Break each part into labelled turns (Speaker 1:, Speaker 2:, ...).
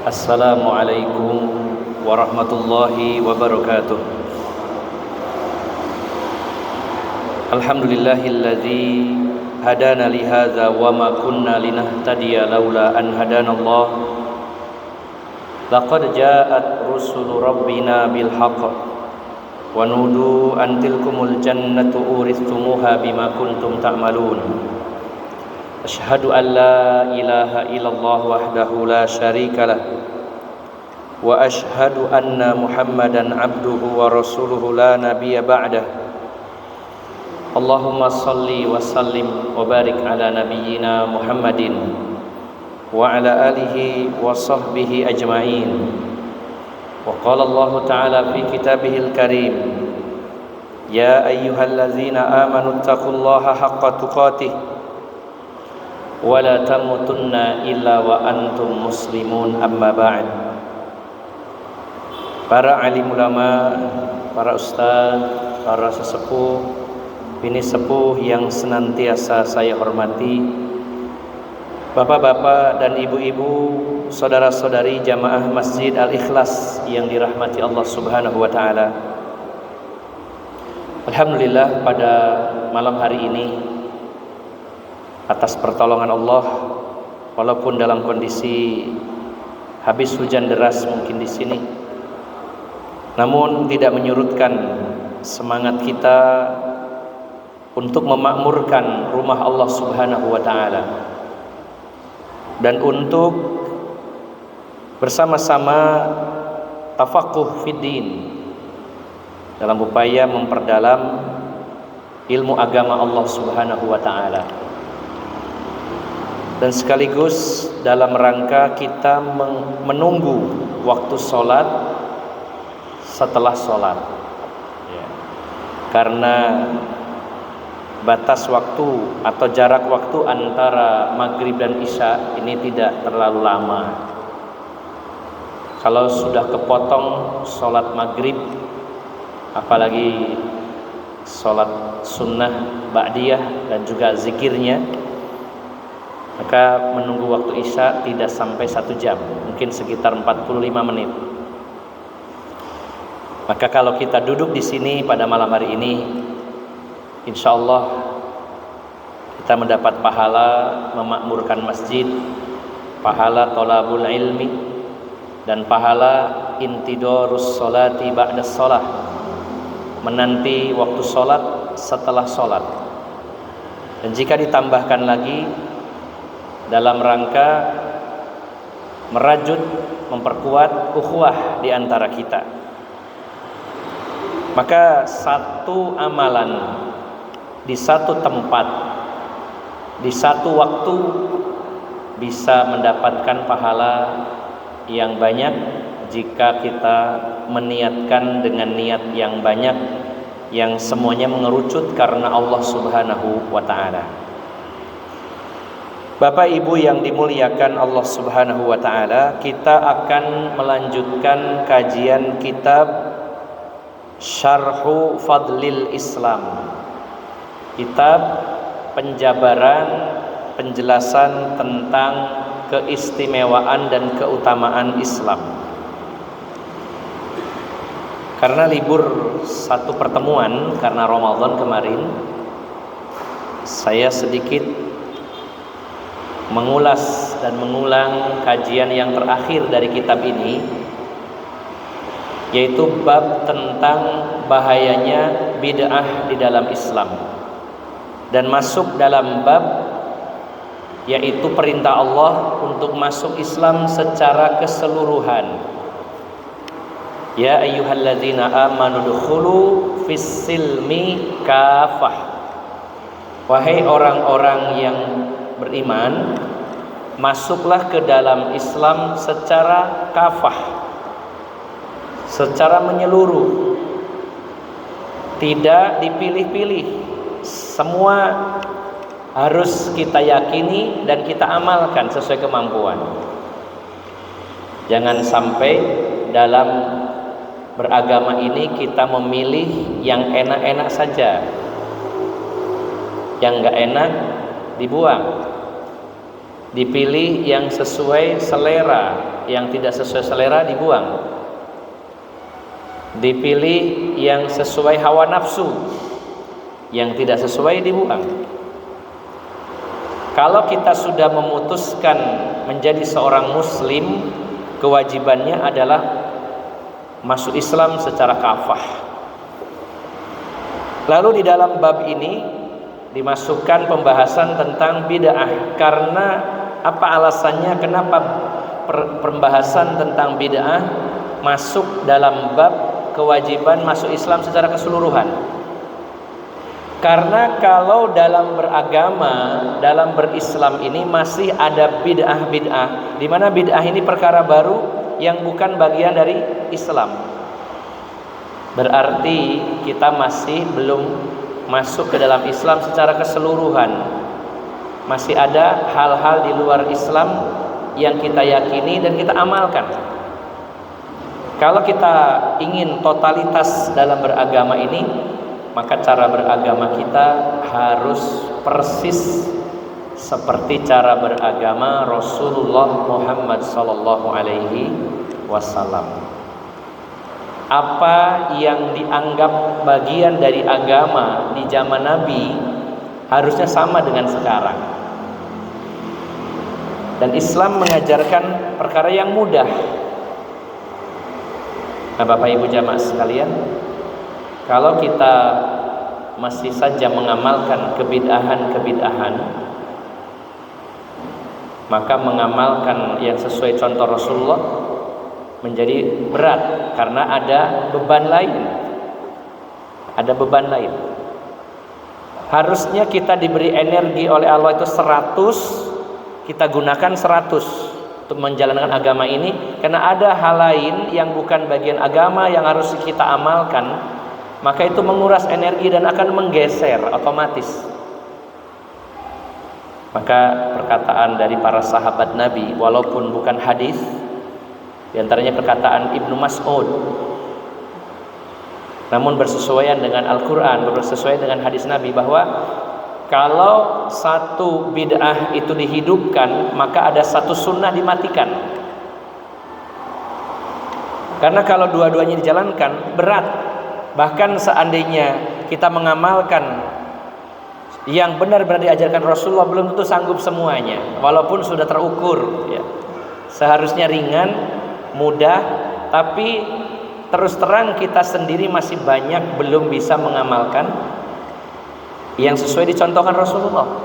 Speaker 1: Assalamualaikum warahmatullahi wabarakatuh. Alhamdulillahilladzi hadana li hadza wa ma kunna linahtadiya laula an hadanallah. Laqad ja'at rusulu rabbina bil haqq wa nudu an tilkumul jannatu uristumuha bima kuntum ta'malun. Asyhadu an la ilaha illallah wahdahu la syarika lah wa asyhadu anna Muhammadan abduhu wa rasuluhu la nabiyya ba'dah. Allahumma salli wa sallim wa barik ala nabiyyina Muhammadin wa ala alihi wa sahbihi ajma'in. Wa qala Allah ta'ala fi kitabihil karim, ya ayyuhallazina amanu taqullaha haqqa tuqatih wa la tamutunna illa wa antum muslimun, amma ba'd. Para alim ulama, para ustaz, para sesepuh, bini sepuh yang senantiasa saya hormati, bapak-bapak dan ibu-ibu, saudara-saudari jamaah Masjid Al-Ikhlas yang dirahmati Allah Subhanahu wa taala. Alhamdulillah, pada malam hari ini atas pertolongan Allah, walaupun dalam kondisi habis hujan deras mungkin di sini, namun tidak menyurutkan semangat kita untuk memakmurkan rumah Allah Subhanahu wa taala dan untuk bersama-sama tafaqquh fid din dalam upaya memperdalam ilmu agama Allah Subhanahu wa taala, dan sekaligus dalam rangka kita menunggu waktu sholat setelah sholat, karena batas waktu atau jarak waktu antara maghrib dan isya ini tidak terlalu lama. Kalau sudah kepotong sholat maghrib, apalagi sholat sunnah ba'diyah dan juga zikirnya, maka menunggu waktu isya tidak sampai 1 jam, mungkin sekitar 45 menit. Maka kalau kita duduk di sini pada malam hari ini, insya Allah kita mendapat pahala memakmurkan masjid, pahala tolabul ilmi, dan pahala intidorus sholati ba'da sholat, menanti waktu sholat setelah sholat. Dan jika ditambahkan lagi dalam rangka merajut, memperkuat ukhuwah di antara kita, maka satu amalan di satu tempat, di satu waktu bisa mendapatkan pahala yang banyak jika kita meniatkan dengan niat yang banyak, yang semuanya mengerucut karena Allah Subhanahu wa ta'ala. Bapak Ibu yang dimuliakan Allah Subhanahu wa ta'ala, kita akan melanjutkan kajian kitab Syarhu Fadlil Islam, kitab penjabaran, penjelasan tentang keistimewaan dan keutamaan Islam. Karena libur satu pertemuan karena Ramadan kemarin, saya sedikit mengulas dan mengulang kajian yang terakhir dari kitab ini, yaitu bab tentang bahayanya bid'ah di dalam Islam, dan masuk dalam bab yaitu perintah Allah untuk masuk Islam secara keseluruhan. Ya ayyuhalladzina amanu dukhulu fis-silmi kafah. Wahai orang-orang yang beriman, masuklah ke dalam Islam secara kafah, secara menyeluruh, tidak dipilih-pilih. Semua harus kita yakini dan kita amalkan sesuai kemampuan. Jangan sampai dalam beragama ini kita memilih yang enak-enak saja, yang enggak enak dibuang. Dipilih yang sesuai selera, yang tidak sesuai selera dibuang. Dipilih yang sesuai hawa nafsu, yang tidak sesuai dibuang. Kalau kita sudah memutuskan menjadi seorang muslim, kewajibannya adalah masuk Islam secara kafah. Lalu di dalam bab ini dimasukkan pembahasan tentang bid'ah. Karena apa alasannya kenapa pembahasan tentang bid'ah masuk dalam bab kewajiban masuk Islam secara keseluruhan? Karena kalau dalam beragama, dalam berislam ini masih ada bid'ah-bid'ah, di mana bid'ah ini perkara baru yang bukan bagian dari Islam. Berarti kita masih belum masuk ke dalam Islam secara keseluruhan. Masih ada hal-hal di luar Islam yang kita yakini dan kita amalkan. Kalau kita ingin totalitas dalam beragama ini, maka cara beragama kita harus persis seperti cara beragama Rasulullah Muhammad sallallahu alaihi wasallam. Apa yang dianggap bagian dari agama di zaman Nabi harusnya sama dengan sekarang. Dan Islam mengajarkan perkara yang mudah. Nah, Bapak Ibu jamaah sekalian, kalau kita masih saja mengamalkan kebid'ahan, maka mengamalkan yang sesuai contoh Rasulullah menjadi berat karena ada beban lain. Ada beban lain. Harusnya kita diberi energi oleh Allah itu 100, kita gunakan 100 untuk menjalankan agama ini, karena ada hal lain yang bukan bagian agama yang harus kita amalkan, maka itu menguras energi dan akan menggeser otomatis. Maka perkataan dari para sahabat Nabi, walaupun bukan hadis, di antaranya perkataan Ibnu Mas'ud, namun bersesuaian dengan Al-Quran, bersesuaian dengan hadis Nabi, bahwa kalau satu bid'ah itu dihidupkan, maka ada satu sunnah dimatikan. Karena kalau dua-duanya dijalankan berat. Bahkan seandainya kita mengamalkan yang benar-benar diajarkan Rasulullah, belum tentu sanggup semuanya, walaupun sudah terukur ya. Seharusnya ringan, mudah, tapi terus terang kita sendiri masih banyak belum bisa mengamalkan yang sesuai dicontohkan Rasulullah.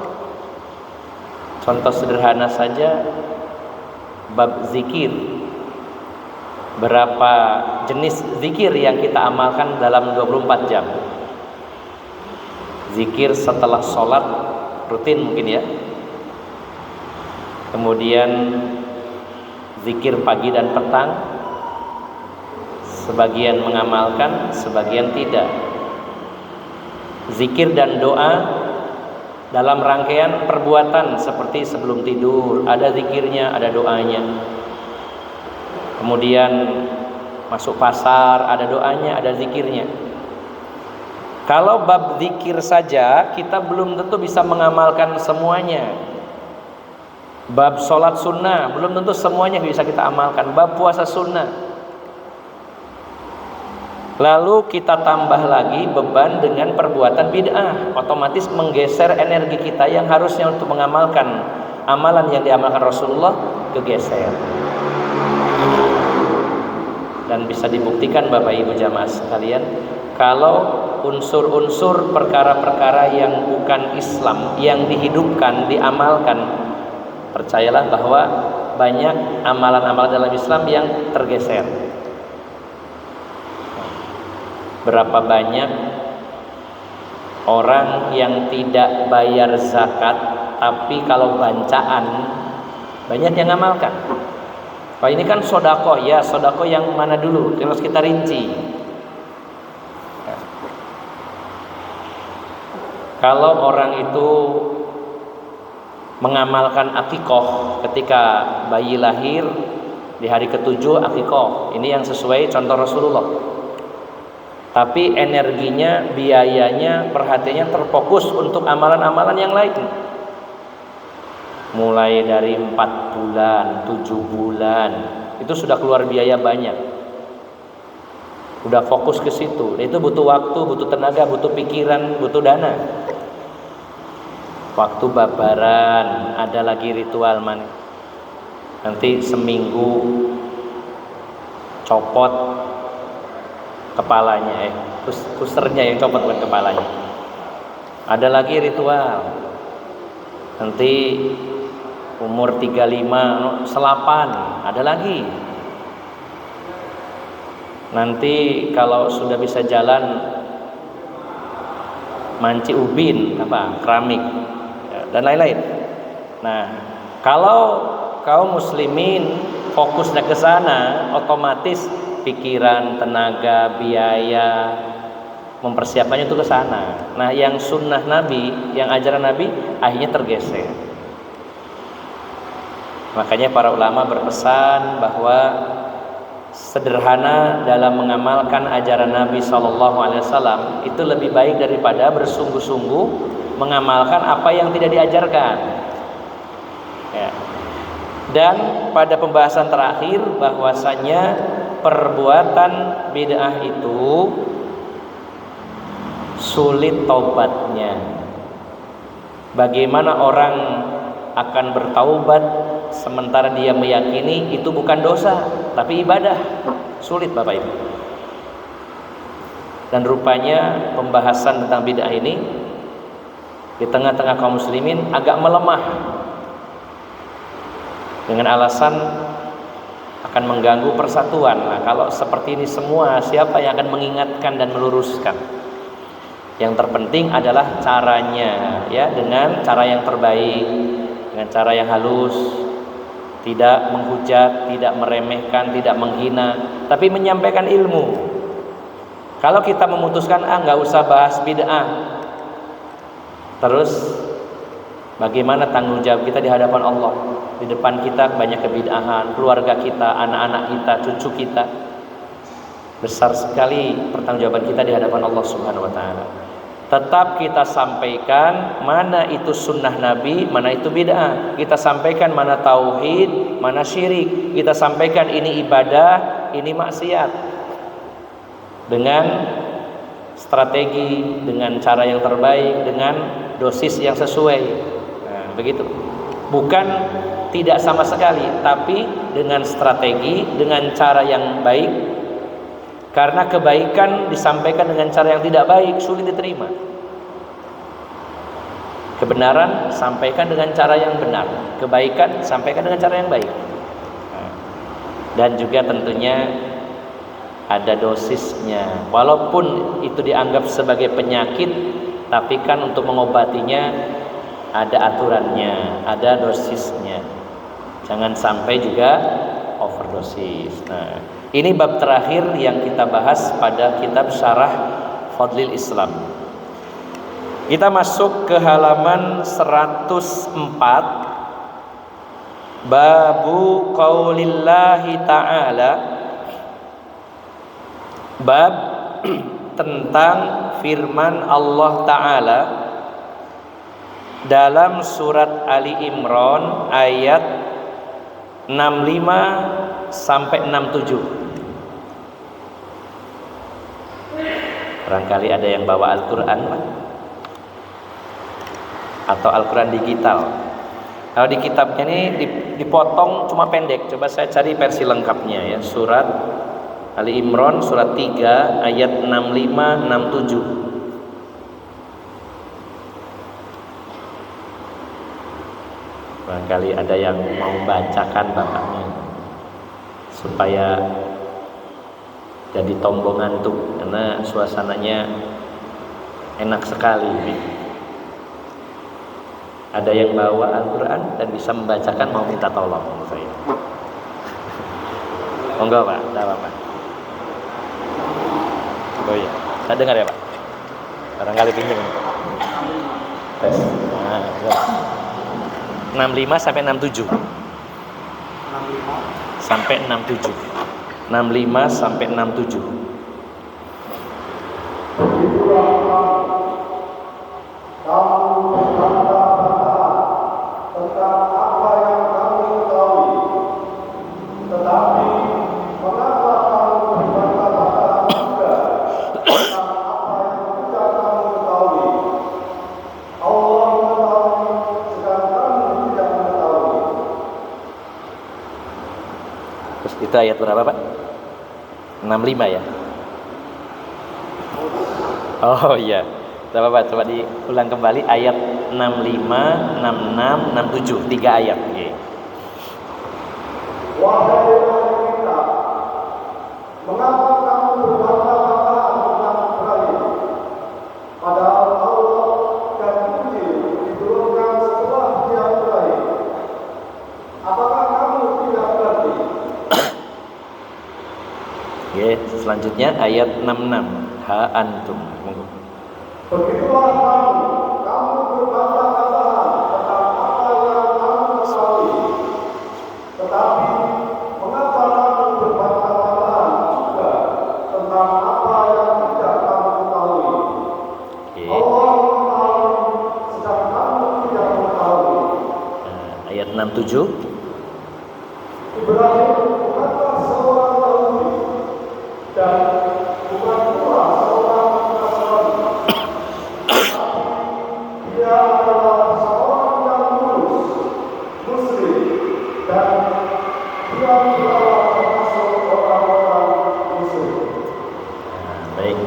Speaker 1: Contoh sederhana saja, bab zikir. Berapa jenis zikir yang kita amalkan dalam 24 jam? Zikir setelah sholat rutin mungkin ya. Kemudian zikir pagi dan petang, sebagian mengamalkan, sebagian tidak. Zikir dan doa dalam rangkaian perbuatan seperti sebelum tidur, ada zikirnya, ada doanya. Kemudian masuk pasar, ada doanya, ada zikirnya. Kalau bab zikir saja kita belum tentu bisa mengamalkan semuanya. Bab sholat sunnah belum tentu semuanya bisa kita amalkan. Bab puasa sunnah. Lalu kita tambah lagi beban dengan perbuatan bid'ah, otomatis menggeser energi kita yang harusnya untuk mengamalkan amalan yang diamalkan Rasulullah, kegeser. Dan bisa dibuktikan Bapak Ibu jamaah sekalian, kalau unsur-unsur perkara-perkara yang bukan Islam yang dihidupkan, diamalkan, percayalah bahwa banyak amalan-amalan dalam Islam yang tergeser. Berapa banyak orang yang tidak bayar zakat, tapi kalau bancaan banyak yang ngamalkan. Kalau ini kan sodako, ya sodako yang mana dulu? Terus kita rinci. Kalau orang itu mengamalkan akikoh ketika bayi lahir, di hari ke-7 akikoh, ini yang sesuai contoh Rasulullah. Tapi energinya, biayanya, perhatiannya terfokus untuk amalan-amalan yang lain. mulai dari 4 bulan, 7 bulan, itu sudah keluar biaya banyak. Udah fokus ke situ. Itu butuh waktu, butuh tenaga, butuh pikiran, butuh dana. Waktu babaran, ada lagi ritual man. Nanti seminggu copot kepalanya, kusernya yang copot bukan kepalanya. Ada lagi ritual. Nanti umur 35 selapan, ada lagi. Nanti kalau sudah bisa jalan manci ubin, keramik dan lain-lain. Nah, kalau kaum muslimin fokusnya ke sana, otomatis pikiran, tenaga, biaya mempersiapkannya itu ke sana. Nah, yang sunnah Nabi, yang ajaran Nabi akhirnya tergeser. Makanya para ulama berpesan bahwa sederhana dalam mengamalkan ajaran Nabi SAW itu lebih baik daripada bersungguh-sungguh mengamalkan apa yang tidak diajarkan. Ya. Dan pada pembahasan terakhir bahwasanya perbuatan bid'ah itu sulit taubatnya. Bagaimana orang akan bertaubat sementara dia meyakini itu bukan dosa tapi ibadah? Sulit Bapak Ibu. Dan rupanya pembahasan tentang bid'ah ini di tengah-tengah kaum muslimin agak melemah dengan alasan akan mengganggu persatuan. Nah, kalau seperti ini semua, siapa yang akan mengingatkan dan meluruskan? Yang terpenting adalah caranya, ya, dengan cara yang terbaik, dengan cara yang halus, tidak menghujat, tidak meremehkan, tidak menghina, tapi menyampaikan ilmu. Kalau kita memutuskan nggak usah bahas bid'ah, terus bagaimana tanggung jawab kita di hadapan Allah? Di depan kita banyak kebid'ahan, keluarga kita, anak-anak kita, cucu kita. Besar sekali pertanggungjawaban kita di hadapan Allah Subhanahu wa taala. Tetap kita sampaikan mana itu sunnah Nabi, mana itu bid'ah. Kita sampaikan mana tauhid, mana syirik. Kita sampaikan ini ibadah, ini maksiat. Dengan strategi, dengan cara yang terbaik, dengan dosis yang sesuai. Nah, begitu. Bukan tidak sama sekali, tapi dengan strategi, dengan cara yang baik. Karena kebaikan disampaikan dengan cara yang tidak baik sulit diterima. Kebenaran sampaikan dengan cara yang benar, kebaikan sampaikan dengan cara yang baik. Dan juga tentunya ada dosisnya. Walaupun itu dianggap sebagai penyakit, tapi kan untuk mengobatinya ada aturannya, ada dosisnya. Jangan sampai juga overdosis. Nah, ini bab terakhir yang kita bahas pada kitab Syarah Fadlil Islam. Kita masuk ke halaman 104. Babu qaulillahi ta'ala. Bab tentang firman Allah Ta'ala dalam surat Ali Imran ayat 65 sampai 67. Barangkali ada yang bawa Al-Quran atau Al-Quran digital. Kalau di kitabnya ini dipotong cuma pendek. Coba saya cari versi lengkapnya ya. Surat Ali Imran surat 3 ayat 65 67. Barangkali ada yang mau bacakan bapaknya supaya jadi tombol ngantuk, karena suasananya enak sekali. Ada yang bawa Al-Quran dan bisa membacakan, mau minta tolong saya. Oh enggak Pak, tidak apa-apa. Oh iya, saya dengar ya Pak. Barangkali pinjam. Tes. Nah, 65 sampai 67. 65 sampai 67. 65 sampai 67. Tentang Terus itu ayat berapa, Pak? 65 ya? Oh iya. Tidak apa-apa, coba diulang kembali ayat 65, 66, 67, 3 ayat. Okay.
Speaker 2: Wahai ahli kitab, mengapa kamu berbantah-bantahan tentang Ibrahim? Padahal Allah dan Injil diturunkan setelah dia Ibrahim. Apakah kamu tidak mengerti?
Speaker 1: Okay, selanjutnya ayat 66. Ha antum.
Speaker 2: Begitulah kamu berbantah-bantahan tentang apa yang kamu ketahui. Tetapi mengapa kamu berbantah-bantahan juga tentang apa yang tidak kamu ketahui? Allah mengetahui, sedang kamu tidak mengetahui.
Speaker 1: Ayat 67.
Speaker 2: Ibrahim bukanlah seorang Yahudi dan bukan pula seorang Nasrani. Dia adalah seorang yang lurus, Muslim, dan dia adalah termasuk orang-orang Muslim.
Speaker 1: Baik,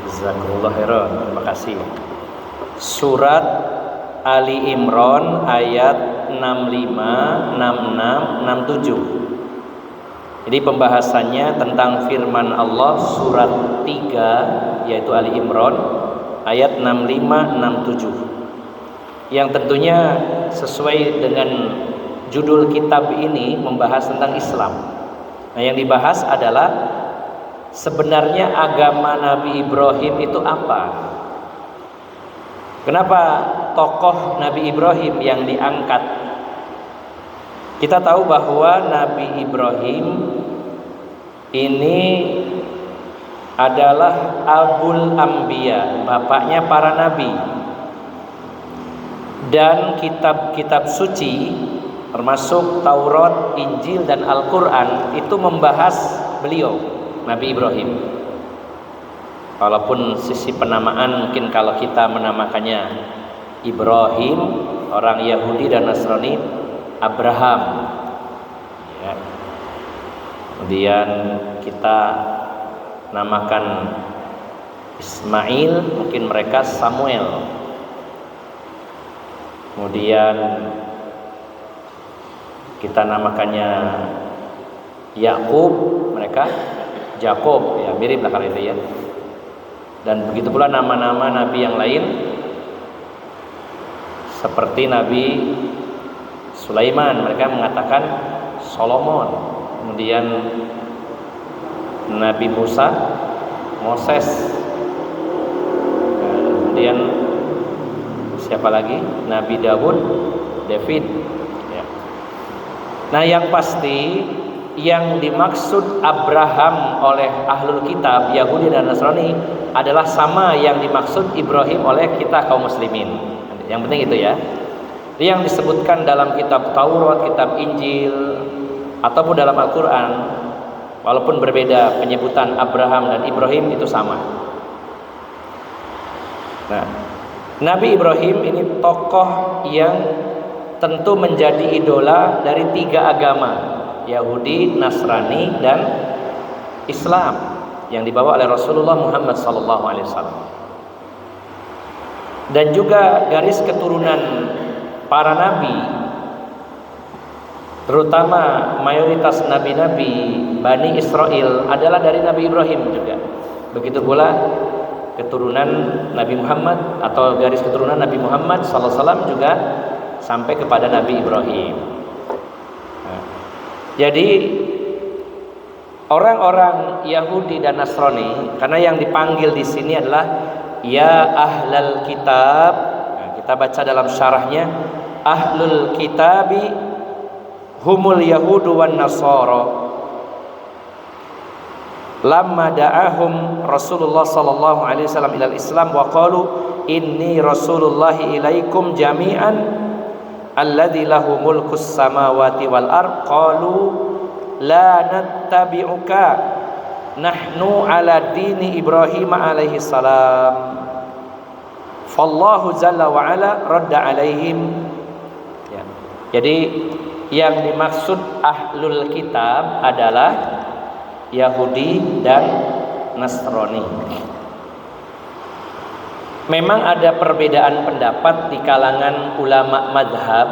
Speaker 1: jazakumullah khairan. Terima kasih. Surat Ali Imran ayat 65, 66, 67. Jadi pembahasannya tentang firman Allah surat 3 yaitu Ali Imran ayat 65, 67. Yang tentunya sesuai dengan judul kitab ini membahas tentang Islam. Nah, yang dibahas adalah sebenarnya agama Nabi Ibrahim itu apa? Kenapa tokoh Nabi Ibrahim yang diangkat? Kita tahu bahwa Nabi Ibrahim ini adalah Abul Anbiya, bapaknya para nabi. Dan kitab-kitab suci termasuk Taurat, Injil dan Al-Qur'an itu membahas beliau, Nabi Ibrahim. Walaupun sisi penamaan mungkin kalau kita menamakannya Ibrahim, orang Yahudi dan Nasrani Abraham ya. Kemudian kita namakan Ismail, mungkin mereka Samuel. Kemudian kita namakannya Yakub, mereka Jakob, ya mirip lah kalau itu ya. Dan begitu pula nama-nama nabi yang lain seperti Nabi Sulaiman, mereka mengatakan Solomon. Kemudian Nabi Musa, Moses. Kemudian siapa lagi? Nabi Daud, David ya. Nah, yang pasti yang dimaksud Abraham oleh ahlul kitab Yahudi dan Nasrani adalah sama yang dimaksud Ibrahim oleh kita kaum muslimin. Yang penting itu ya. Yang disebutkan dalam kitab Taurat, kitab Injil ataupun dalam Al-Qur'an, walaupun berbeda penyebutan Abraham dan Ibrahim itu sama. Nah, Nabi Ibrahim ini tokoh yang tentu menjadi idola dari 3 agama, Yahudi, Nasrani dan Islam yang dibawa oleh Rasulullah Muhammad SAW. Dan juga garis keturunan para nabi, terutama mayoritas nabi-nabi Bani Israel adalah dari Nabi Ibrahim juga. Begitu pula keturunan Nabi Muhammad atau garis keturunan Nabi Muhammad SAW juga sampai kepada Nabi Ibrahim. Nah, jadi orang-orang Yahudi dan Nasrani, karena yang dipanggil di sini adalah ya ahlal kitab. Nah, kita baca dalam syarahnya, ahlul kitabi humul yahudu wan nasara. Lamma da'ahum Rasulullah sallallahu alaihi wasallam ilal Islam wa qalu inni rasulullahi ilaikum jami'an alladzi lahu mulkus samawati wal ard qalu la nattabi'uka nahnu ala dini Ibrahim alaihi salam fallahu jalla wa ala radda alaihim ya. Jadi yang dimaksud ahlul kitab adalah Yahudi dan Nasrani. Memang ada perbedaan pendapat di kalangan ulama madhab.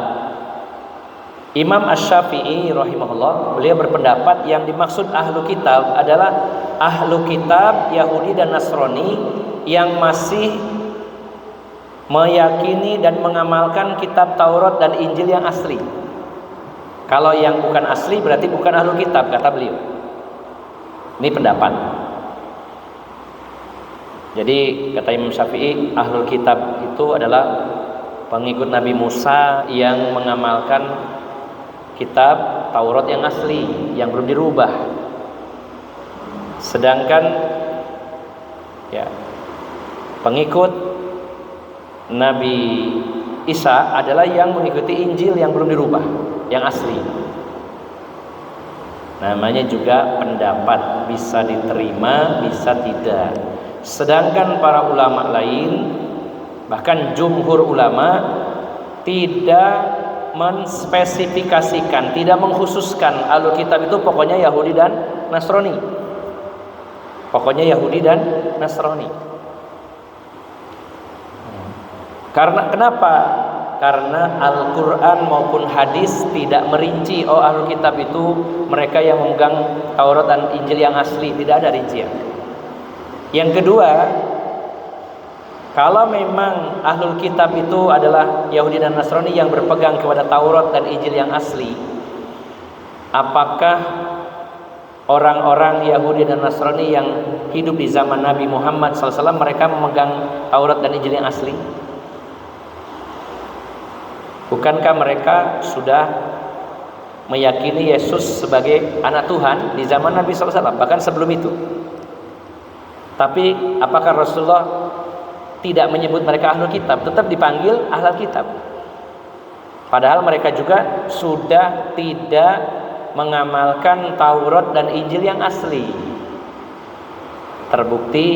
Speaker 1: Imam Asy-Syafi'i rahimahullah, beliau berpendapat yang dimaksud ahlu kitab adalah ahlu kitab Yahudi dan Nasrani yang masih meyakini dan mengamalkan kitab Taurat dan Injil yang asli. Kalau yang bukan asli berarti bukan ahlu kitab, kata beliau. Ini pendapat. Jadi kata Imam Syafi'i, ahlul kitab itu adalah pengikut Nabi Musa yang mengamalkan kitab Taurat yang asli, yang belum dirubah. Sedangkan ya, pengikut Nabi Isa adalah yang mengikuti Injil yang belum dirubah, yang asli. Namanya juga pendapat, bisa diterima, bisa tidak. Sedangkan para ulama lain, bahkan jumhur ulama, tidak menspesifikasikan, tidak mengkhususkan ahlul kitab itu pokoknya Yahudi dan Nasrani. Pokoknya Yahudi dan Nasrani. Karena kenapa? Karena Al-Quran maupun hadis tidak merinci ahlul kitab itu mereka yang memegang Taurat dan Injil yang asli, tidak ada rincian. Yang kedua, kalau memang ahlul kitab itu adalah Yahudi dan Nasrani yang berpegang kepada Taurat dan Injil yang asli, apakah orang-orang Yahudi dan Nasrani yang hidup di zaman Nabi Muhammad SAW mereka memegang Taurat dan Injil yang asli? Bukankah mereka sudah meyakini Yesus sebagai anak Tuhan di zaman Nabi SAW, bahkan sebelum itu? Tapi apakah Rasulullah tidak menyebut mereka ahlul kitab? Tetap dipanggil ahlul kitab. Padahal mereka juga sudah tidak mengamalkan Taurat dan Injil yang asli. Terbukti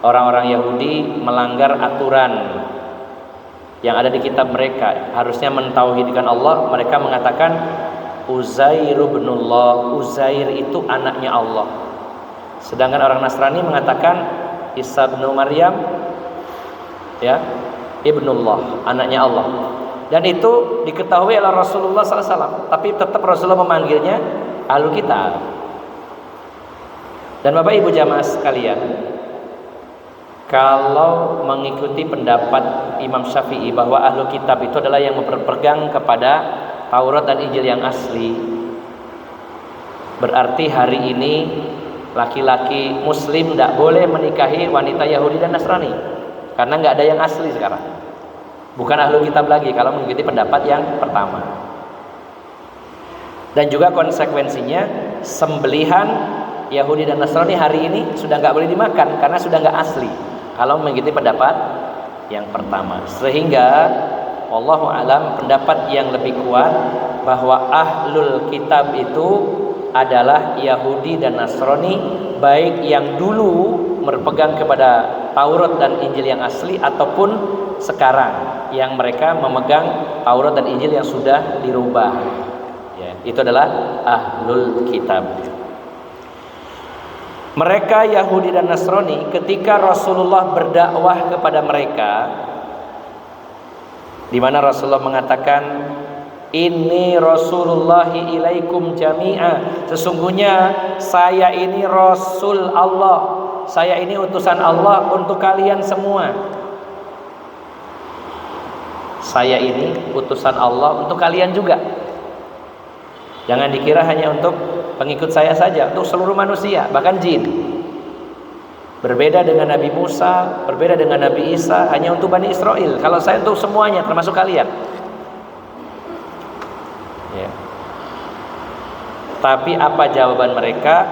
Speaker 1: orang-orang Yahudi melanggar aturan yang ada di kitab mereka. Harusnya mentauhidkan Allah, mereka mengatakan Uzair ibnullah, Uzair itu anaknya Allah. Sedangkan orang Nasrani mengatakan Isa bin Maryam ya, ibnullah, anaknya Allah. Dan itu diketahui oleh Rasulullah SAW, tapi tetap Rasulullah memanggilnya ahlul kitab. Dan Bapak Ibu jamaah sekalian, kalau mengikuti pendapat Imam Syafi'i bahwa ahlul kitab itu adalah yang berpegang kepada Taurat dan Injil yang asli, berarti hari ini laki-laki muslim tidak boleh menikahi wanita Yahudi dan Nasrani, karena nggak ada yang asli sekarang, bukan ahlul kitab lagi kalau mengikuti pendapat yang pertama. Dan juga konsekuensinya sembelihan Yahudi dan Nasrani hari ini sudah nggak boleh dimakan karena sudah nggak asli kalau mengikuti pendapat yang pertama. Sehingga wallahu alam, pendapat yang lebih kuat bahwa ahlul kitab itu adalah Yahudi dan Nasrani, baik yang dulu berpegang kepada Taurat dan Injil yang asli ataupun sekarang yang mereka memegang Taurat dan Injil yang sudah dirubah ya, itu adalah ahlul kitab. Mereka Yahudi dan Nasrani ketika Rasulullah berdakwah kepada mereka, di mana Rasulullah mengatakan Inni Rasulullahi ilaikum jami'a, sesungguhnya saya ini Rasul Allah, saya ini utusan Allah untuk kalian semua. Saya ini utusan Allah untuk kalian juga. Jangan dikira hanya untuk pengikut saya saja, untuk seluruh manusia, bahkan jin. Berbeda dengan Nabi Musa, berbeda dengan Nabi Isa, hanya untuk Bani Israel. Kalau saya untuk semuanya, termasuk kalian. Ya. Tapi apa jawaban mereka?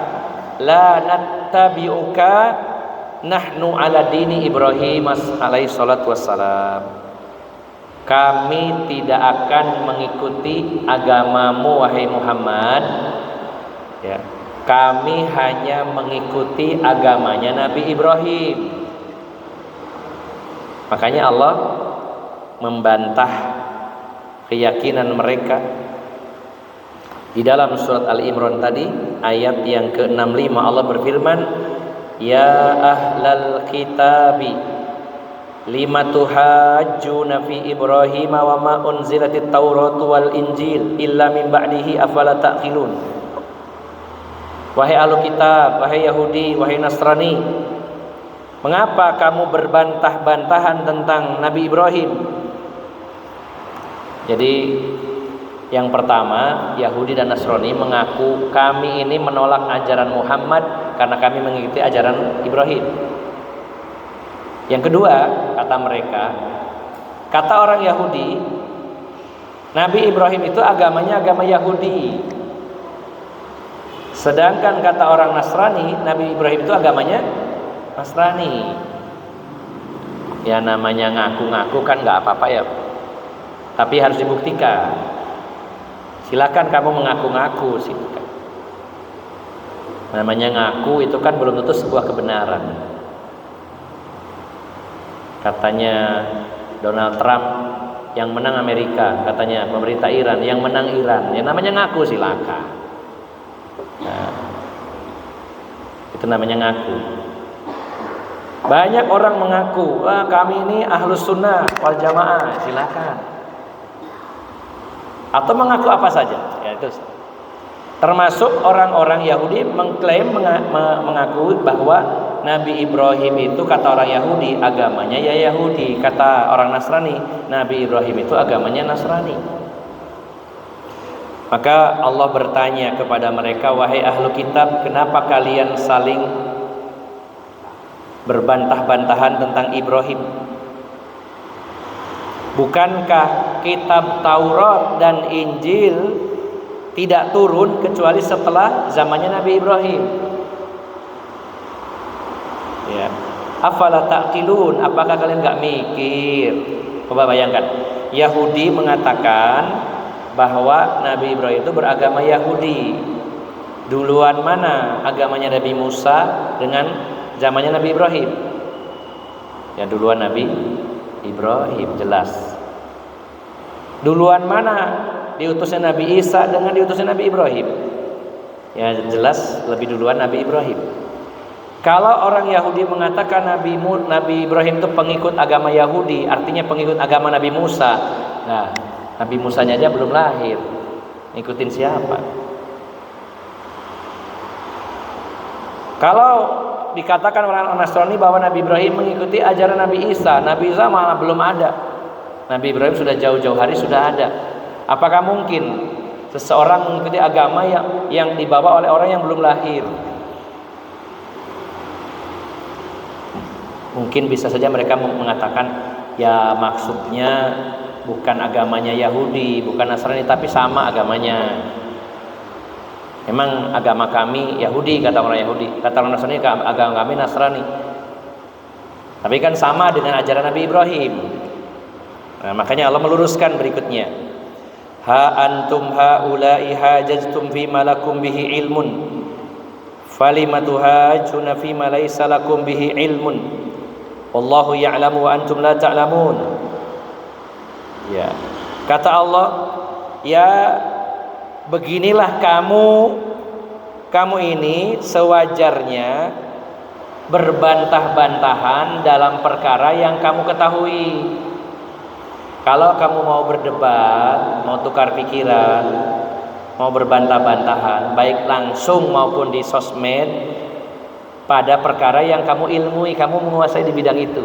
Speaker 1: La nattabi'uka nahnu ala dini Ibrahim alaihi salatu wassalam. Kami tidak akan mengikuti agamamu wahai Muhammad. Ya. Kami hanya mengikuti agamanya Nabi Ibrahim. Makanya Allah membantah keyakinan mereka. Di dalam surat Al-Imran tadi ayat yang ke-65 Allah berfirman, ya ahlal kitabi lima tuhajjuna fi Ibrahim wa ma unzilatit Tauratu wal Injil illa min ba'dihi afala ta'qilun. Wahai ahlu kitab, wahai Yahudi, wahai Nasrani, mengapa kamu berbantah-bantahan tentang Nabi Ibrahim? Jadi yang pertama, Yahudi dan Nasrani mengaku kami ini menolak ajaran Muhammad karena kami mengikuti ajaran Ibrahim. Yang kedua, kata mereka, kata orang Yahudi, Nabi Ibrahim itu agamanya agama Yahudi. Sedangkan kata orang Nasrani, Nabi Ibrahim itu agamanya Nasrani. Ya namanya ngaku-ngaku kan nggak apa-apa ya, tapi harus dibuktikan. Silakan kamu mengaku-ngaku sih. Namanya ngaku itu kan belum tentu sebuah kebenaran. Katanya Donald Trump yang menang Amerika, katanya pemerintah Iran yang menang Iran. Ya namanya ngaku, silakan. Nah, itu namanya ngaku. Banyak orang mengaku, kami ini ahlus sunnah wal jamaah, silakan. Atau mengaku apa saja, ya itu. Termasuk orang-orang Yahudi mengklaim mengakui bahwa Nabi Ibrahim itu, kata orang Yahudi, agamanya ya Yahudi. Kata orang Nasrani, Nabi Ibrahim itu agamanya Nasrani. Maka Allah bertanya kepada mereka, wahai ahlu kitab, kenapa kalian saling berbantah-bantahan tentang Ibrahim? Bukankah kitab Taurat dan Injil tidak turun kecuali setelah zamannya Nabi Ibrahim? Ya. Afala ta'qilun, apakah kalian enggak mikir? Coba bayangkan, Yahudi mengatakan bahwa Nabi Ibrahim itu beragama Yahudi. Duluan mana agamanya Nabi Musa dengan zamannya Nabi Ibrahim? Ya duluan Nabi Ibrahim, jelas. Duluan mana diutusnya Nabi Isa dengan diutusnya Nabi Ibrahim? Ya jelas lebih duluan Nabi Ibrahim. Kalau orang Yahudi mengatakan Nabi Ibrahim itu pengikut agama Yahudi, artinya pengikut agama Nabi Musa. Nah, Nabi Musanya aja belum lahir, ngikutin siapa? Kalau dikatakan orang Nasrani bahwa Nabi Ibrahim mengikuti ajaran Nabi Isa, Nabi Isa malah belum ada. Nabi Ibrahim sudah jauh-jauh hari sudah ada. Apakah mungkin seseorang mengikuti agama yang dibawa oleh orang yang belum lahir? Mungkin bisa saja mereka mengatakan, ya maksudnya bukan agamanya Yahudi, bukan Nasrani, tapi sama agamanya. Memang agama kami Yahudi, kata orang Yahudi. Kata orang Nasrani, agama kami Nasrani. Tapi kan sama dengan ajaran Nabi Ibrahim. Nah, makanya Allah meluruskan berikutnya. Ha antum haula'i hajajtum fi malakum bihi ilmun. Falimatu hajuna fi ma laysa lakum bihi ilmun. Wallahu ya'lamu wa antum la ta'lamun. Ya. Kata Allah, ya beginilah kamu ini sewajarnya berbantah-bantahan dalam perkara yang kamu ketahui. Kalau kamu mau berdebat, mau tukar pikiran, mau berbantah-bantahan, baik langsung maupun di sosmed, pada perkara yang kamu ilmui, kamu menguasai di bidang itu,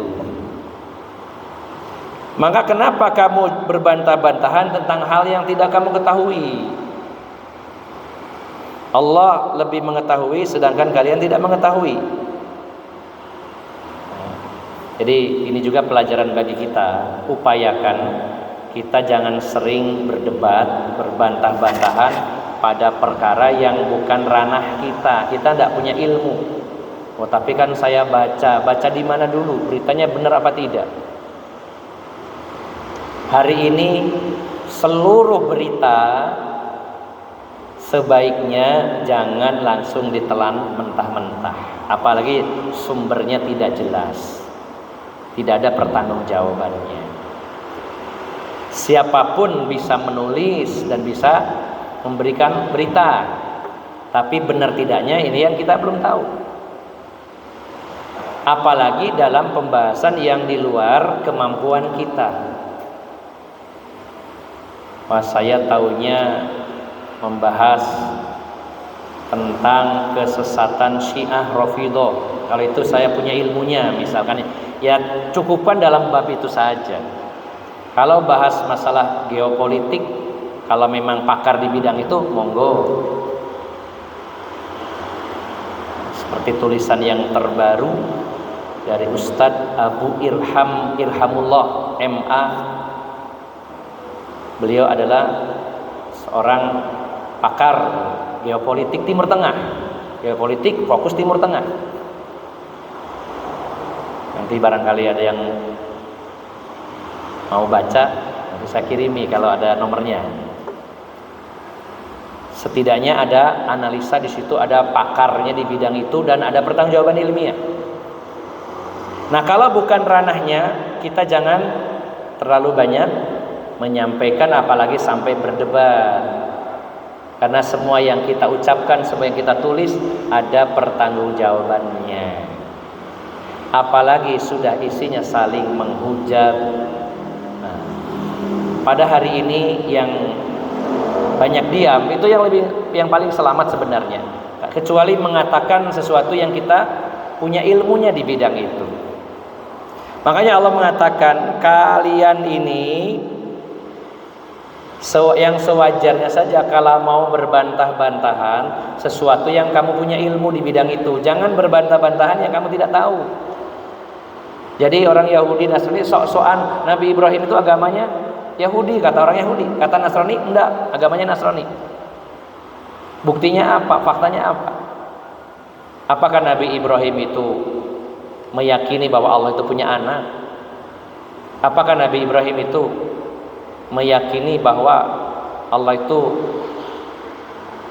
Speaker 1: maka kenapa kamu berbantah-bantahan tentang hal yang tidak kamu ketahui? Allah lebih mengetahui sedangkan kalian tidak mengetahui. Jadi ini juga pelajaran bagi kita. Upayakan kita jangan sering berdebat, berbantah-bantahan pada perkara yang bukan ranah kita. Kita tidak punya ilmu. Oh tapi kan saya baca di mana dulu? Beritanya benar apa tidak? Hari ini seluruh berita sebaiknya jangan langsung ditelan mentah-mentah, apalagi sumbernya tidak jelas, tidak ada pertanggungjawabannya. Siapapun bisa menulis dan bisa memberikan berita, tapi benar tidaknya ini yang kita belum tahu. Apalagi dalam pembahasan yang di luar kemampuan kita. Wah, saya tahunya membahas tentang kesesatan Syiah Rafidhah. Kalau itu saya punya ilmunya, misalkan ya cukupan dalam bab itu saja. Kalau bahas masalah geopolitik, kalau memang pakar di bidang itu, monggo. Seperti tulisan yang terbaru dari Ustadz Abu Irham Irhamullah MA. Beliau adalah seorang pakar geopolitik Timur Tengah. Geopolitik fokus Timur Tengah. Nanti barangkali ada yang mau baca, nanti saya kirimi kalau ada nomornya. Setidaknya ada analisa di situ, ada pakarnya di bidang itu dan ada pertanggungjawaban ilmiah. Nah, kalau bukan ranahnya, kita jangan terlalu banyak menyampaikan apalagi sampai berdebat. Karena semua yang kita ucapkan, semua yang kita tulis ada pertanggungjawabannya. Apalagi sudah isinya saling menghujat. Nah, pada hari ini yang banyak diam itu yang paling selamat sebenarnya. Kecuali mengatakan sesuatu yang kita punya ilmunya di bidang itu. Makanya Allah mengatakan kalian ini yang sewajarnya saja kalau mau berbantah-bantahan sesuatu yang kamu punya ilmu di bidang itu. Jangan berbantah-bantahan yang kamu tidak tahu. Jadi orang Yahudi Nasrani sok-sokan Nabi Ibrahim itu agamanya Yahudi, kata orang Yahudi. Kata Nasrani enggak, agamanya Nasrani. Buktinya apa? Faktanya apa? Apakah Nabi Ibrahim itu meyakini bahwa Allah itu punya anak? Apakah Nabi Ibrahim itu meyakini bahwa Allah itu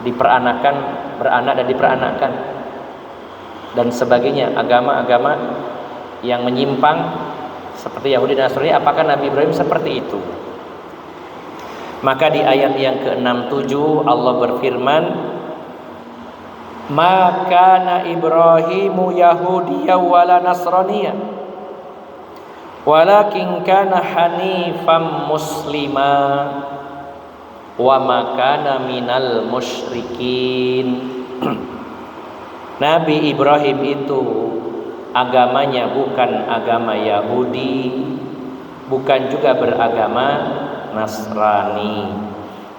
Speaker 1: diperanakan, beranak dan diperanakan dan sebagainya, agama-agama yang menyimpang seperti Yahudi dan Nasrani? Apakah Nabi Ibrahim seperti itu? Maka di ayat yang ke-67 Allah berfirman, "Ma kana Ibrahimu Yahudiyyan wala Nasraniyyan, walakin kana hanifan muslima wa ma kana minal musyrikin." Nabi Ibrahim itu agamanya bukan agama Yahudi, bukan juga beragama Nasrani.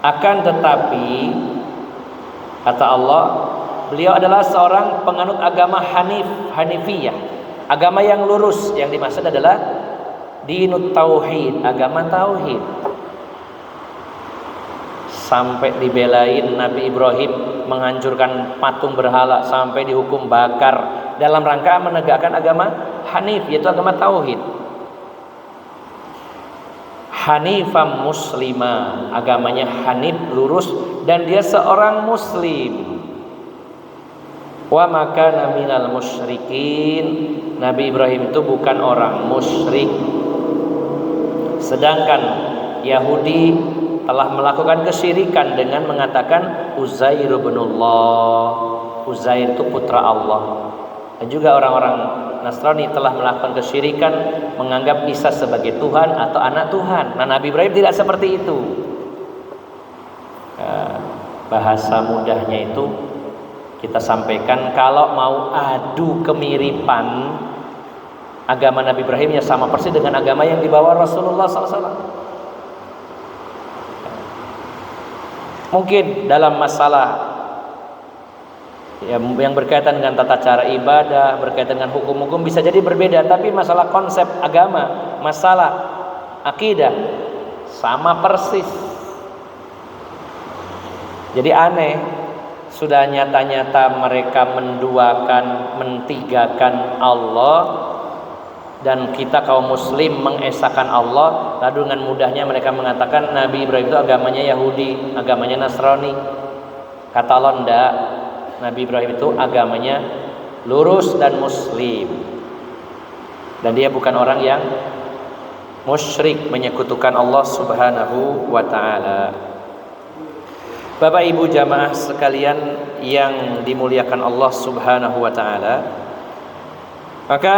Speaker 1: Akan tetapi kata Allah, beliau adalah seorang penganut agama Hanifiyah, agama yang lurus. Yang dimaksud adalah dinut tauhid, agama tauhid. Sampai dibelain Nabi Ibrahim menghancurkan patung berhala, sampai dihukum bakar dalam rangka menegakkan agama Hanif, yaitu agama tauhid. Hanifam muslima, agamanya Hanif, lurus, dan dia seorang muslim. Wa makana minal musyrikin, Nabi Ibrahim itu bukan orang musyrik. Sedangkan Yahudi telah melakukan kesyirikan dengan mengatakan Uzair ibnullah, Uzair itu putra Allah. Dan juga orang-orang Nasrani telah melakukan kesyirikan menganggap Isa sebagai Tuhan atau anak Tuhan. Nah, Nabi Ibrahim tidak seperti itu. Bahasa mudahnya itu kita sampaikan, kalau mau adu kemiripan agama Nabi Ibrahim ya sama persis dengan agama yang dibawa Rasulullah SAW. Mungkin dalam masalah yang berkaitan dengan tata cara ibadah, berkaitan dengan hukum-hukum bisa jadi berbeda, tapi masalah konsep agama, masalah akidah sama persis. Jadi aneh, sudah nyata-nyata mereka menduakan, mentigakan Allah, dan kita kaum muslim mengesahkan Allah, lalu dengan mudahnya mereka mengatakan Nabi Ibrahim itu agamanya Yahudi, agamanya Nasrani. Kata Allah, enggak, Nabi Ibrahim itu agamanya lurus dan muslim, dan dia bukan orang yang musyrik, menyekutukan Allah Subhanahu wa taala. Bapak Ibu jamaah sekalian yang dimuliakan Allah Subhanahu wa taala, maka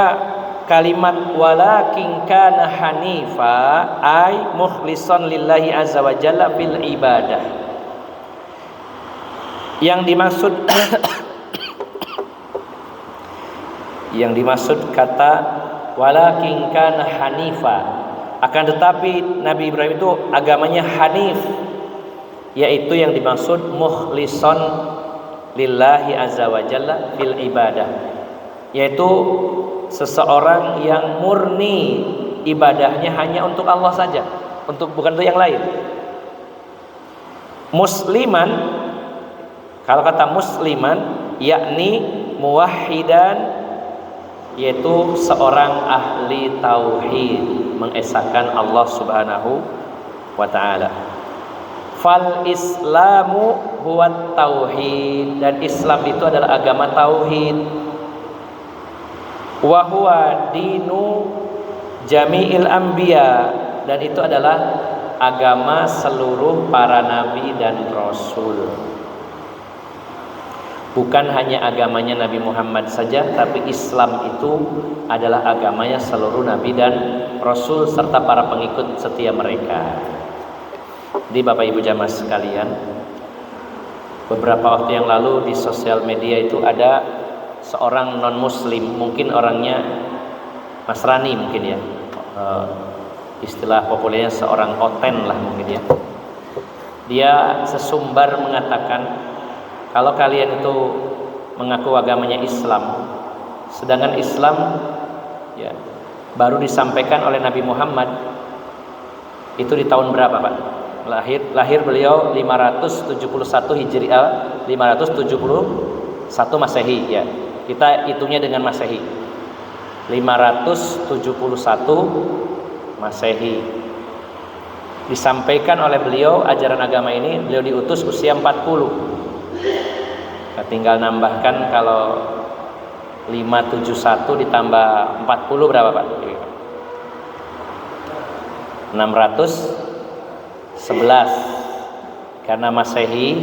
Speaker 1: kalimat walakin kana hanifa ay mukhlishan lillahi azza wa jalla fil ibadah, yang dimaksud kata walakin kana hanifa, akan tetapi Nabi Ibrahim itu agamanya hanif, yaitu yang dimaksud mukhlishan lillahi azza wa jalla fil ibadah, yaitu seseorang yang murni ibadahnya hanya untuk Allah saja, bukan untuk yang lain. Musliman, kalau kata musliman yakni muwahhidan, yaitu seorang ahli tauhid, mengesahkan Allah Subhanahu wa taala. Fal islamu huwa tauhid, dan Islam itu adalah agama tauhid. Wa huwa dinu jami'il anbiya, dan itu adalah agama seluruh para nabi dan rasul. Bukan hanya agamanya Nabi Muhammad saja, tapi Islam itu adalah agamanya seluruh nabi dan rasul serta para pengikut setia mereka. Di Bapak Ibu jamaah sekalian, beberapa waktu yang lalu di sosial media itu ada seorang non muslim, mungkin orangnya Nasrani mungkin ya, istilah populernya seorang oten lah mungkin ya. Dia sesumbar mengatakan, kalau kalian itu mengaku agamanya Islam, sedangkan Islam ya baru disampaikan oleh Nabi Muhammad itu di tahun berapa Pak? Lahir beliau 571 Hijriah, 571 Masehi ya. Kita hitungnya dengan Masehi. 571 Masehi. Disampaikan oleh beliau ajaran agama ini, beliau diutus usia 40. Nah, tinggal nambahkan, kalau 571 ditambah 40 berapa Pak? 611. Karena Masehi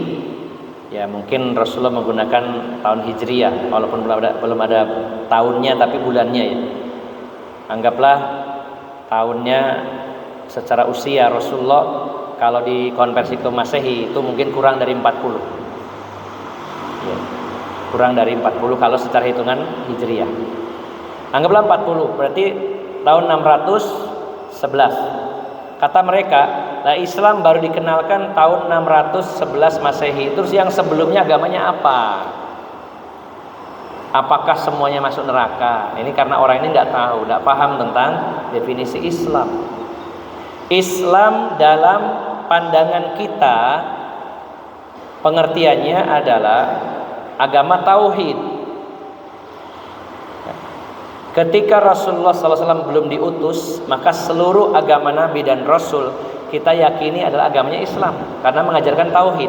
Speaker 1: ya mungkin Rasulullah menggunakan tahun Hijriah, walaupun belum ada tahunnya tapi bulannya ya. Anggaplah tahunnya secara usia Rasulullah, kalau dikonversi ke Masehi itu mungkin kurang dari 40. Ya, kurang dari 40 kalau secara hitungan Hijriah. Anggaplah 40, berarti tahun 611. Kata mereka, nah Islam baru dikenalkan tahun 611 Masehi. Terus yang sebelumnya agamanya apa? Apakah semuanya masuk neraka? Ini karena orang ini nggak tahu, nggak paham tentang definisi Islam. Islam dalam pandangan kita, pengertiannya adalah agama tauhid. Ketika Rasulullah SAW belum diutus, maka seluruh agama Nabi dan Rasul kita yakini adalah agamanya Islam, karena mengajarkan tauhid.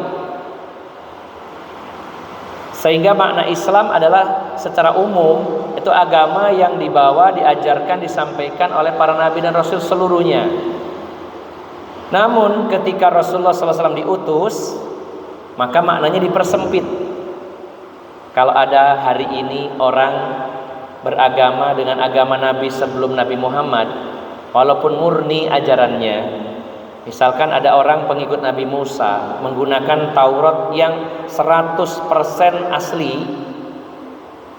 Speaker 1: Sehingga makna Islam adalah secara umum itu agama yang dibawa, diajarkan, disampaikan oleh para Nabi dan Rasul seluruhnya. Namun ketika Rasulullah SAW diutus, maka maknanya dipersempit. Kalau ada hari ini orang beragama dengan agama Nabi sebelum Nabi Muhammad, walaupun murni ajarannya, misalkan ada orang pengikut Nabi Musa menggunakan Taurat yang 100% asli,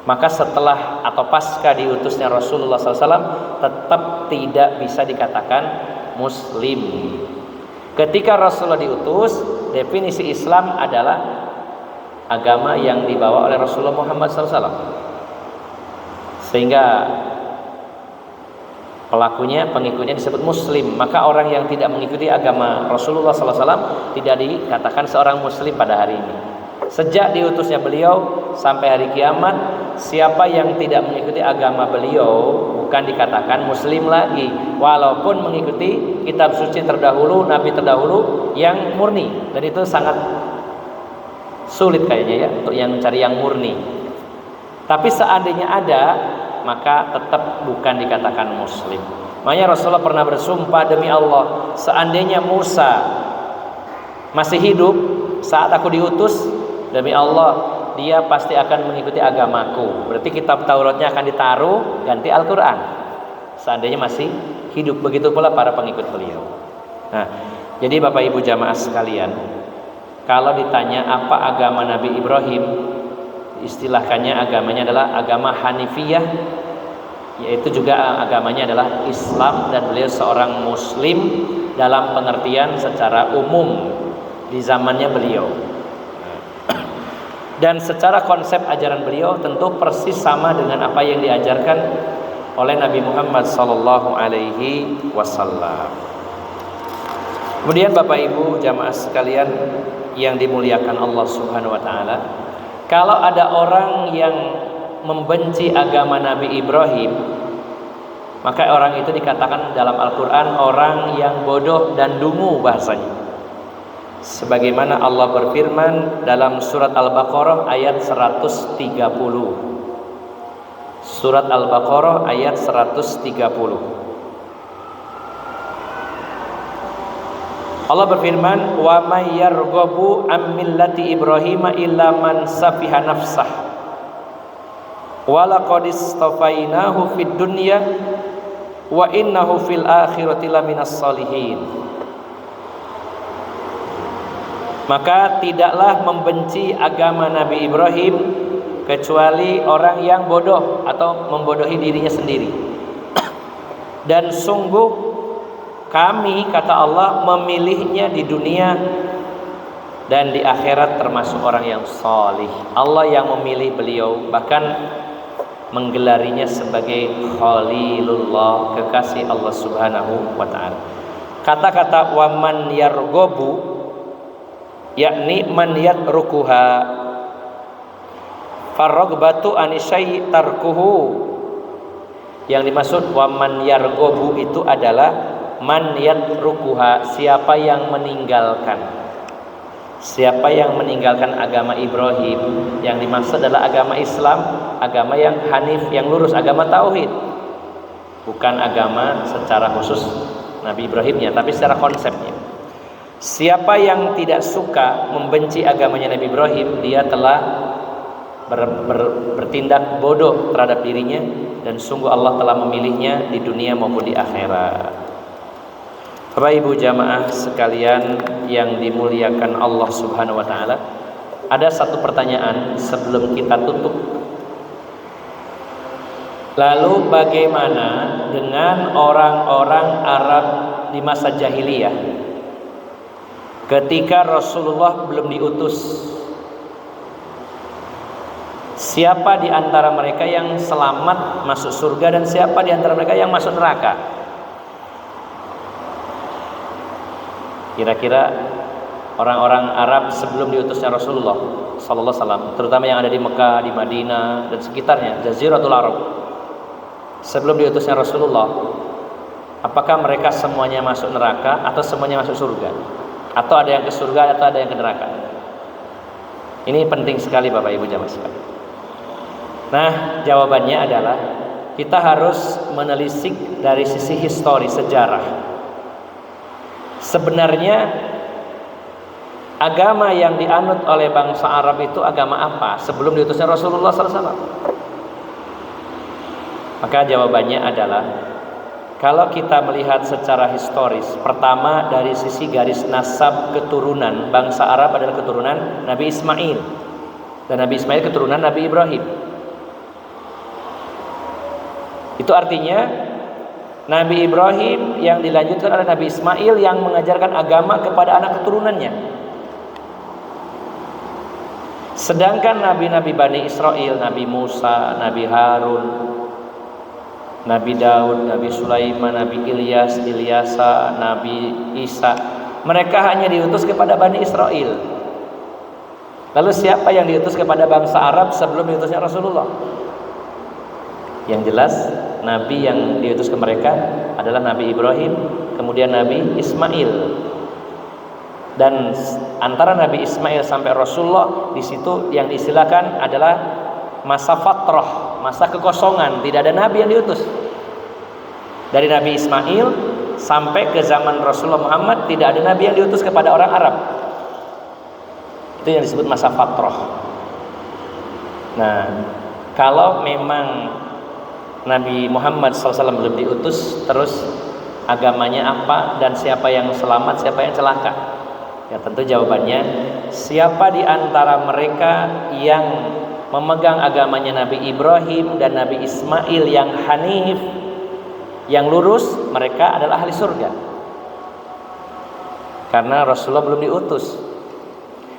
Speaker 1: maka setelah atau pasca diutusnya Rasulullah SAW tetap tidak bisa dikatakan Muslim. Ketika Rasulullah diutus, definisi Islam adalah agama yang dibawa oleh Rasulullah Muhammad SAW. Sehingga pengikutnya disebut Muslim. Maka orang yang tidak mengikuti agama Rasulullah SAW tidak dikatakan seorang Muslim pada hari ini. Sejak diutusnya beliau sampai hari kiamat, siapa yang tidak mengikuti agama beliau bukan dikatakan Muslim lagi, walaupun mengikuti kitab suci terdahulu, Nabi terdahulu yang murni. Dan itu sangat sulit kayaknya ya untuk yang mencari yang murni. Tapi seandainya ada, maka tetap bukan dikatakan Muslim. Makanya Rasulullah pernah bersumpah, demi Allah, seandainya Musa masih hidup saat aku diutus, demi Allah dia pasti akan mengikuti agamaku. Berarti kitab Tauratnya akan ditaruh ganti Al-Quran seandainya masih hidup. Begitu pula para pengikut beliau. Nah, jadi Bapak Ibu jamaah sekalian, kalau ditanya apa agama Nabi Ibrahim, istilahkannya agamanya adalah agama Hanifiyah, yaitu juga agamanya adalah Islam, dan beliau seorang Muslim dalam pengertian secara umum di zamannya beliau. Dan secara konsep ajaran beliau tentu persis sama dengan apa yang diajarkan oleh Nabi Muhammad sallallahu alaihi wasallam. Kemudian Bapak Ibu jamaah sekalian yang dimuliakan Allah Subhanahu wa taala, kalau ada orang yang membenci agama Nabi Ibrahim, maka orang itu dikatakan dalam Al-Qur'an orang yang bodoh dan dungu bahasanya. Sebagaimana Allah berfirman dalam surat Al-Baqarah ayat 130. Surat Al-Baqarah ayat 130. Allah berfirman, "Wa may yarghabu am millati Ibrahim illa man safiha nafsah. Wa laqad istafainahu fid dunya wa innahu fil akhirati laminas sholihin." Maka tidaklah membenci agama Nabi Ibrahim kecuali orang yang bodoh atau membodohi dirinya sendiri. Dan sungguh kami, kata Allah, memilihnya di dunia dan di akhirat termasuk orang yang salih. Allah yang memilih beliau, bahkan menggelarinya sebagai Khalilullah, kekasih Allah Subhanahu wa taala. Kata-kata waman yargobu, yakni man yatrukuha, farrogbatu anisyai tarkuhu. Yang dimaksud waman yargobu itu adalah man yatrukuha, siapa yang meninggalkan. Siapa yang meninggalkan agama Ibrahim, yang dimaksud adalah agama Islam, agama yang hanif, yang lurus, agama tauhid, bukan agama secara khusus Nabi Ibrahimnya, tapi secara konsepnya. Siapa yang tidak suka, membenci agamanya Nabi Ibrahim, dia telah bertindak bodoh terhadap dirinya, dan sungguh Allah telah memilihnya di dunia maupun di akhirat. Bapak Ibu jamaah sekalian yang dimuliakan Allah Subhanahu wa taala, ada satu pertanyaan sebelum kita tutup. Lalu bagaimana dengan orang-orang Arab di masa jahiliyah ketika Rasulullah belum diutus? Siapa di antara mereka yang selamat masuk surga dan siapa di antara mereka yang masuk neraka? Kira-kira orang-orang Arab sebelum diutusnya Rasulullah sallallahu alaihi wasallam, terutama yang ada di Mekah, di Madinah dan sekitarnya, Jaziratul Arab, sebelum diutusnya Rasulullah, apakah mereka semuanya masuk neraka atau semuanya masuk surga? Atau ada yang ke surga atau ada yang ke neraka? Ini penting sekali Bapak Ibu jamaah sekalian. Nah, jawabannya adalah kita harus menelisik dari sisi histori, sejarah. Sebenarnya agama yang dianut oleh bangsa Arab itu agama apa sebelum diutusnya Rasulullah SAW? Maka jawabannya adalah, kalau kita melihat secara historis, pertama dari sisi garis nasab keturunan, bangsa Arab adalah keturunan Nabi Ismail, dan Nabi Ismail keturunan Nabi Ibrahim. Itu artinya Nabi Ibrahim yang dilanjutkan oleh Nabi Ismail yang mengajarkan agama kepada anak keturunannya. Sedangkan nabi-nabi Bani Israel, Nabi Musa, Nabi Harun, Nabi Daud, Nabi Sulaiman, Nabi Ilyasa, Nabi Isa, mereka hanya diutus kepada Bani Israel. Lalu siapa yang diutus kepada bangsa Arab sebelum diutusnya Rasulullah? Yang jelas Nabi yang diutus ke mereka adalah Nabi Ibrahim, kemudian Nabi Ismail. Dan antara Nabi Ismail sampai Rasulullah, di situ yang diistilahkan adalah masa fatrah, masa kekosongan, tidak ada nabi yang diutus. Dari Nabi Ismail sampai ke zaman Rasulullah Muhammad tidak ada nabi yang diutus kepada orang Arab. Itu yang disebut masa fatrah. Nah, kalau memang Nabi Muhammad SAW belum diutus, terus agamanya apa dan siapa yang selamat, siapa yang celaka? Ya tentu jawabannya, siapa di antara mereka yang memegang agamanya Nabi Ibrahim dan Nabi Ismail yang hanif, yang lurus, mereka adalah ahli surga. Karena Rasulullah belum diutus.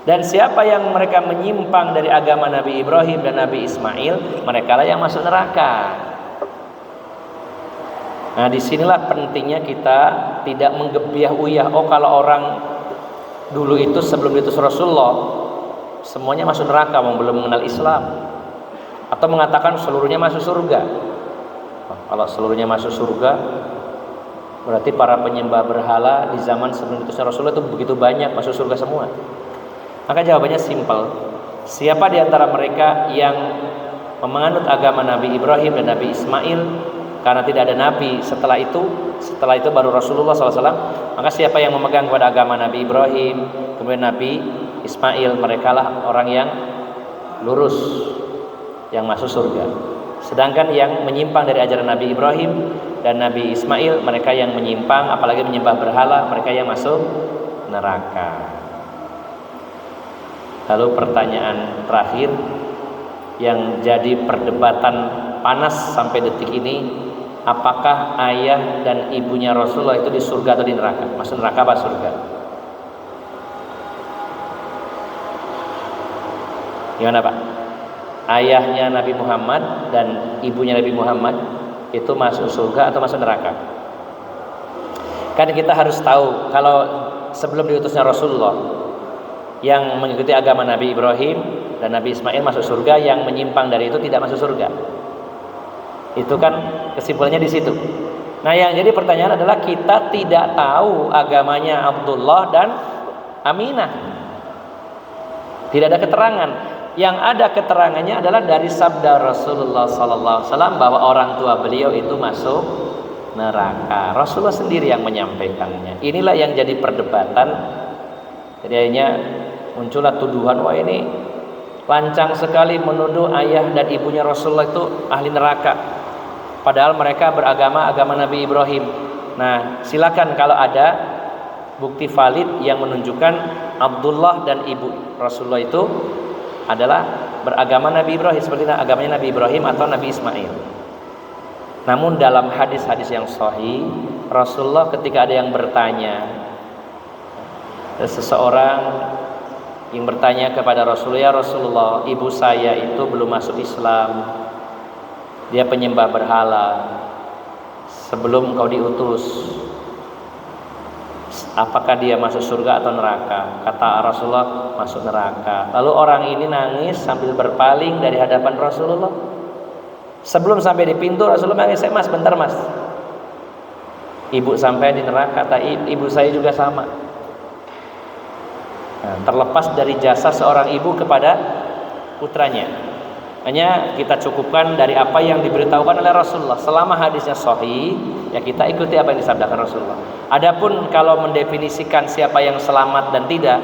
Speaker 1: Dan siapa yang mereka menyimpang dari agama Nabi Ibrahim dan Nabi Ismail, mereka lah yang masuk neraka. Nah, disinilah pentingnya kita tidak menggebiah uyah. Oh, kalau orang dulu itu sebelum diutus Rasulullah semuanya masuk neraka, belum mengenal Islam, atau mengatakan seluruhnya masuk surga. Kalau seluruhnya masuk surga, berarti para penyembah berhala di zaman sebelum diutusnya Rasulullah itu begitu banyak masuk surga semua. Maka jawabannya simpel. Siapa di antara mereka yang menganut agama Nabi Ibrahim dan Nabi Ismail, karena tidak ada nabi setelah itu baru Rasulullah SAW, maka siapa yang memegang kepada agama Nabi Ibrahim kemudian Nabi Ismail, mereka lah orang yang lurus, yang masuk surga. Sedangkan yang menyimpang dari ajaran Nabi Ibrahim dan Nabi Ismail, mereka yang menyimpang, apalagi menyembah berhala, mereka yang masuk neraka. Lalu pertanyaan terakhir yang jadi perdebatan panas sampai detik ini, apakah ayah dan ibunya Rasulullah itu di surga atau di neraka? Masuk neraka apa surga? Gimana Pak? Ayahnya Nabi Muhammad dan ibunya Nabi Muhammad itu masuk surga atau masuk neraka? Kan kita harus tahu, kalau sebelum diutusnya Rasulullah, yang mengikuti agama Nabi Ibrahim dan Nabi Ismail masuk surga, yang menyimpang dari itu tidak masuk surga. Itu kan kesimpulannya di situ. Nah, yang jadi pertanyaan adalah kita tidak tahu agamanya Abdullah dan Aminah. Tidak ada keterangan. Yang ada keterangannya adalah dari sabda Rasulullah SAW bahwa orang tua beliau itu masuk neraka. Rasulullah sendiri yang menyampaikannya. Inilah yang jadi perdebatan. Jadi akhirnya muncullah tuduhan, wah ini lancang sekali menuduh ayah dan ibunya Rasulullah itu ahli neraka, padahal mereka beragama Nabi Ibrahim. Nah, silakan kalau ada bukti valid yang menunjukkan Abdullah dan ibu Rasulullah itu adalah beragama Nabi Ibrahim, seperti agamanya Nabi Ibrahim atau Nabi Ismail. Namun dalam hadis-hadis yang sahih, Rasulullah ketika ada yang bertanya, seseorang yang bertanya kepada Rasulullah, ya Rasulullah, ibu saya itu belum masuk Islam, dia penyembah berhala, sebelum engkau diutus, apakah dia masuk surga atau neraka? Kata Rasulullah, masuk neraka. Lalu orang ini nangis sambil berpaling dari hadapan Rasulullah. Sebelum sampai di pintu, Rasulullah nangis, mas bentar mas, ibu sampai di neraka. Kata ibu saya juga sama. Nah, terlepas dari jasa seorang ibu kepada putranya, hanya kita cukupkan dari apa yang diberitahukan oleh Rasulullah. Selama hadisnya sahih, ya kita ikuti apa yang disabdakan Rasulullah. Adapun kalau mendefinisikan siapa yang selamat dan tidak,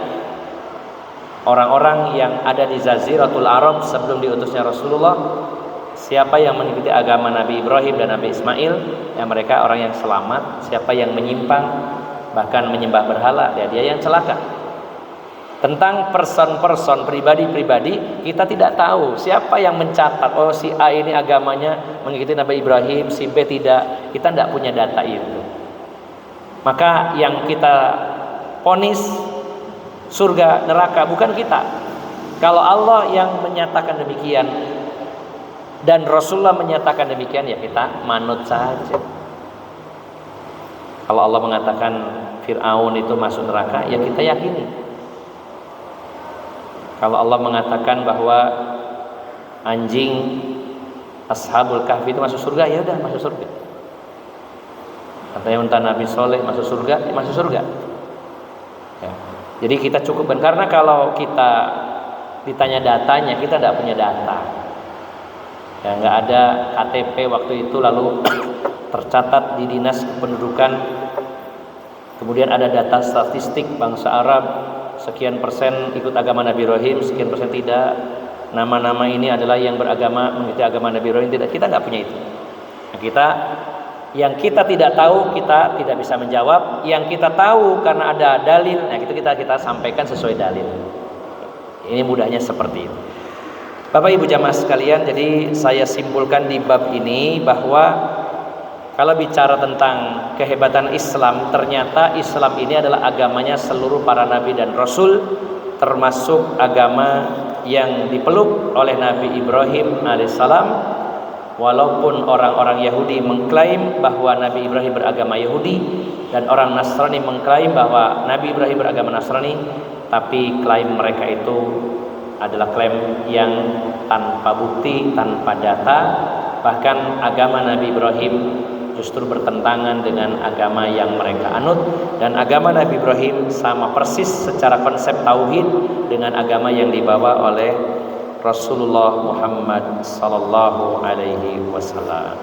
Speaker 1: orang-orang yang ada di Jaziratul Arab sebelum diutusnya Rasulullah, siapa yang mengikuti agama Nabi Ibrahim dan Nabi Ismail, ya mereka orang yang selamat. Siapa yang menyimpang, bahkan menyembah berhala, ya dia yang celaka. Tentang person-person, pribadi-pribadi, kita tidak tahu siapa yang mencatat, oh si A ini agamanya mengikuti Nabi Ibrahim, si B tidak. Kita tidak punya data itu. Maka yang kita vonis surga neraka bukan kita. Kalau Allah yang menyatakan demikian dan Rasulullah menyatakan demikian, ya kita manut saja. Kalau Allah mengatakan Fir'aun itu masuk neraka, ya kita yakini. Kalau Allah mengatakan bahwa anjing Ashabul Kahfi itu masuk surga, ya udah masuk surga. Katanya unta Nabi Soleh masuk surga, ya masuk surga. Ya. Jadi kita cukupkan, karena kalau kita ditanya datanya, kita tidak punya data. Ya, nggak ada KTP waktu itu, lalu tercatat di Dinas Kependudukan. Kemudian ada data statistik bangsa Arab, sekian persen ikut agama Nabi Ibrahim, sekian persen tidak. Nama-nama ini adalah yang beragama mengikuti agama Nabi Ibrahim, tidak. Kita nggak punya itu. Nah, yang kita tidak tahu, kita tidak bisa menjawab. Yang kita tahu karena ada dalil, nah itu kita sampaikan sesuai dalil. Ini mudahnya seperti itu. Bapak Ibu jamaah sekalian, jadi saya simpulkan di bab ini bahwa kalau bicara tentang kehebatan Islam, ternyata Islam ini adalah agamanya seluruh para nabi dan rasul, termasuk agama yang dipeluk oleh Nabi Ibrahim alaihissalam. Walaupun orang-orang Yahudi mengklaim bahwa Nabi Ibrahim beragama Yahudi dan orang Nasrani mengklaim bahwa Nabi Ibrahim beragama Nasrani, tapi klaim mereka itu adalah klaim yang tanpa bukti, tanpa data. Bahkan agama Nabi Ibrahim justru bertentangan dengan agama yang mereka anut, dan agama Nabi Ibrahim sama persis secara konsep tauhid dengan agama yang dibawa oleh Rasulullah Muhammad sallallahu alaihi wasallam.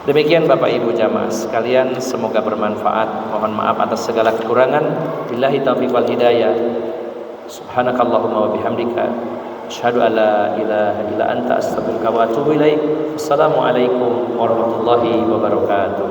Speaker 1: Demikian Bapak Ibu jamaah sekalian, semoga bermanfaat. Mohon maaf atas segala kekurangan. Billahi taufiq wal hidayah. Subhanakallahumma wa bihamdika asyhadu an la ilaha illa anta astaghfiruka wa atubu ilaik. Assalamualaikum warahmatullahi wabarakatuh.